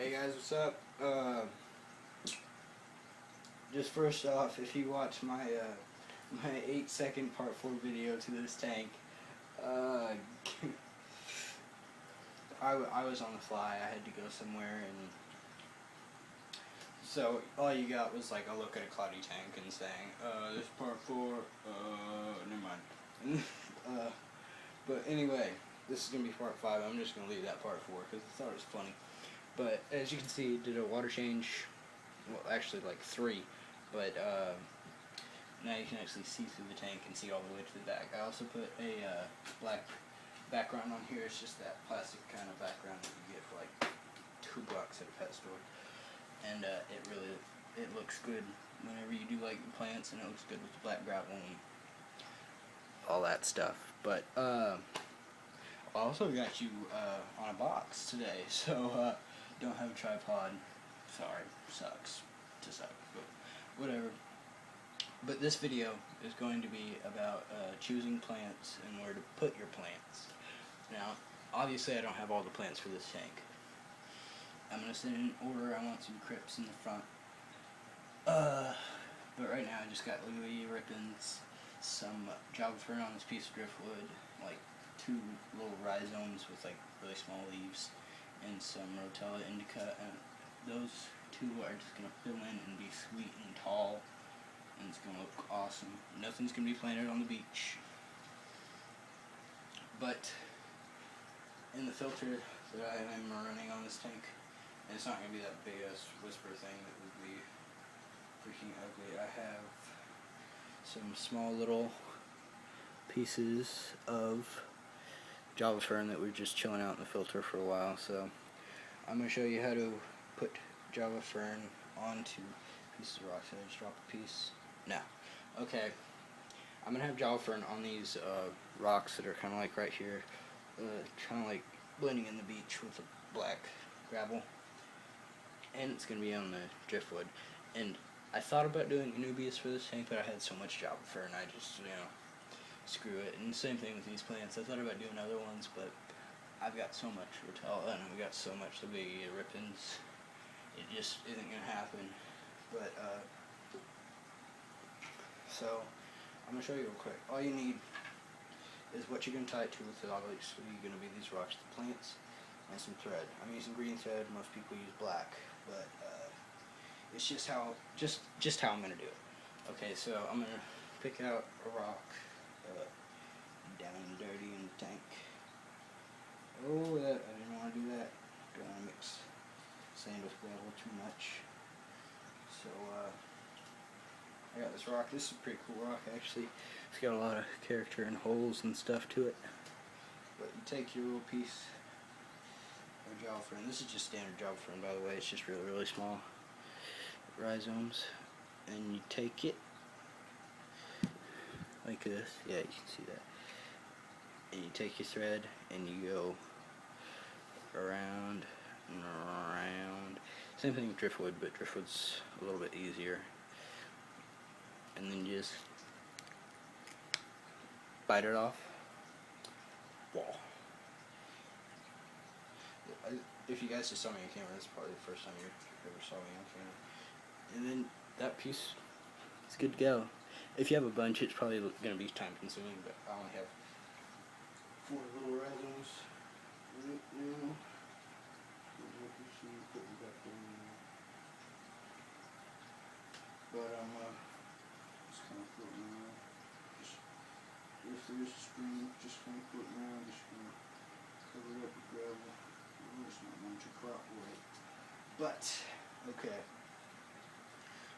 Hey guys, what's up? Just first off, if you watch my my 8-second part 4 video to this tank, I was on the fly. I had to go somewhere, and so all you got was like a look at a cloudy tank and saying, "This part 4, never mind." But anyway, this is gonna be part 5. I'm just gonna leave that part 4 because I thought it was funny. But as you can see, did a water change. Well, actually like 3, but now you can actually see through the tank and see all the way to the back. I also put a black background on here. It's just that plastic kind of background that you get for like $2 at a pet store, and it looks good whenever you do like plants, and it looks good with the black gravel and all that stuff. But I also got you on a box today, so don't have a tripod. Sorry, sucks to suck, but whatever. But this video is going to be about choosing plants and where to put your plants. Now, obviously I don't have all the plants for this tank. I'm going to send in order. I want some crypts in the front. But right now I just got Lily Rippins, some Java Fern on this piece of driftwood, like 2 little rhizomes with like really small leaves, and some Rotella indica, and those 2 are just going to fill in and be sweet and tall, and it's going to look awesome. Nothing's going to be planted on the beach. But in the filter that I am running on this tank, and it's not going to be that big ass whisper thing that would be freaking ugly, I have some small little pieces of Java Fern that were just chilling out in the filter for a while, so I'm going to show you how to put Java Fern onto pieces of rock. Should I just drop a piece? No. Okay. I'm going to have Java Fern on these rocks that are kind of like right here, kind of like blending in the beach with the black gravel, and it's going to be on the driftwood. And I thought about doing Anubias for this tank, but I had so much Java Fern, I just, screw it. And same thing with these plants. I thought about doing other ones, but I've got so much Rotella and I've got so much Lily Rippins, it just isn't going to happen. But, so, I'm going to show you real quick. All you need is what you're going to tie it to with the obviously going to be these rocks, the plants, and some thread. I'm using green thread. Most people use black, but it's just how I'm going to do it. Okay, so I'm going to pick out a rock down and dirty in the tank. Oh, I didn't want to do that. Don't want to mix sand with gravel too much. So I got this rock. This is a pretty cool rock, actually. It's got a lot of character and holes and stuff to it. But you take your little piece of Java Fern. This is just standard Java Fern, by the way. It's just really, really small rhizomes. And you take it like this. Yeah, you can see that. And you take your thread and you go around and around. Same thing with driftwood, but driftwood's a little bit easier. And then just bite it off. Wow. If you guys just saw me on camera, this is probably the first time you ever saw me on camera. And then that piece is good to go. If you have a bunch, it's probably going to be time consuming, but I only have 4 little rhizomes right now. But I'm just kind of floating around. If there's a stream, just kind of floating around, just kind of cover it up with gravel. There's not much to crop away. But, okay.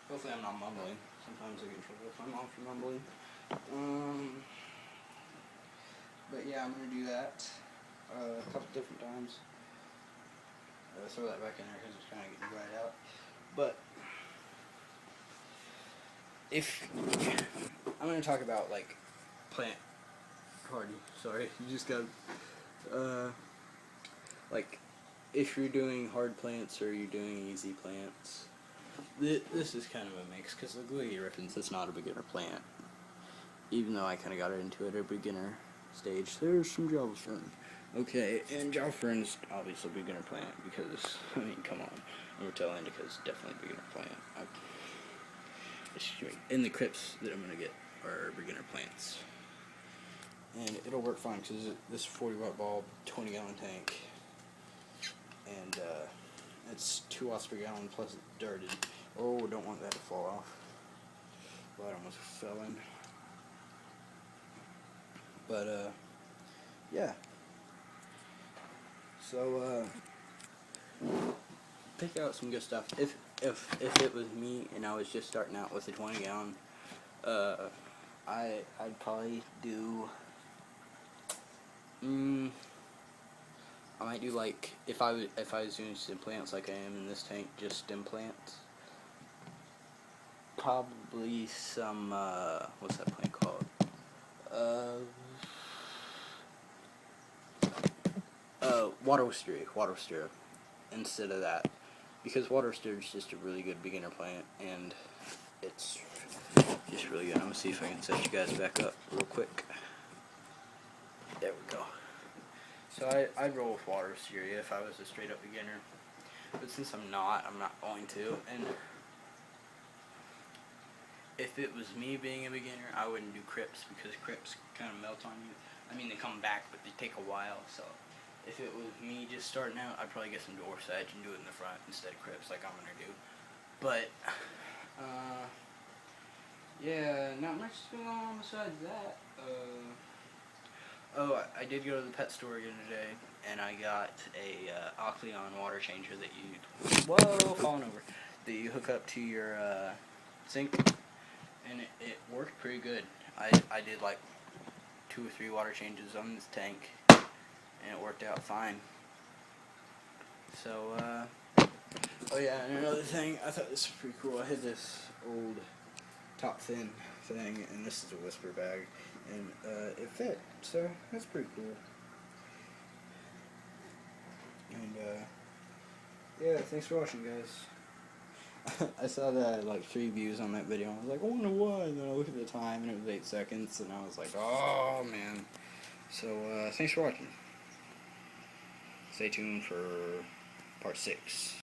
Hopefully I'm not mumbling. Sometimes I get in trouble if I'm off mumbling. But yeah, I'm going to do that a couple different times. Throw that back in there because it's kind of getting dried out. But if I'm going to talk about like plant hardy. Sorry, you just got like if you're doing hard plants or you're doing easy plants. This is kind of a mix because the Lily Rippins is not a beginner plant. Even though I kind of got into it at a beginner stage, there's some Java Fern. Okay, and Jalfrin's obviously beginner plant because, I mean, come on. Rotel Indica's definitely beginner plant. Excuse me. And the crypts that I'm going to get are beginner plants. And it'll work fine because this 40-watt bulb, 20-gallon tank, and it's 2 watts per gallon plus it's dirted. Oh, don't want that to fall off. Well, that almost fell in. But, yeah. So, pick out some good stuff. If it was me and I was just starting out with a 20-gallon, I'd probably do. I might do like if I was doing stem plants like I am in this tank, just stem plants. Probably some what's that plant called? Water wisteria, instead of that, because water wisteria is just a really good beginner plant, and it's just really good. I'm gonna see if I can set you guys back up real quick. There we go. So I'd roll with water wisteria if I was a straight up beginner, but since I'm not going to. And if it was me being a beginner, I wouldn't do crypts because crypts kind of melt on you. I mean, they come back, but they take a while. So if it was me just starting out, I'd probably get some dwarf sedge and do it in the front instead of crypts like I'm gonna do. But yeah, not much is going on besides that. Oh, I did go to the pet store again today, and I got a Ocleon water changer that falling over, that you hook up to your sink, and it worked pretty good. I did like 2 or 3 water changes on this tank, and it worked out fine. So, oh yeah, and another thing, I thought this was pretty cool. I had this old top thin thing, and this is a whisper bag, and it fit, so that's pretty cool. And yeah, thanks for watching, guys. I saw that I had like 3 views on that video. I was like, I wonder why. And then I looked at the time, and it was 8 seconds, and I was like, oh man. So thanks for watching. Stay tuned for part 6.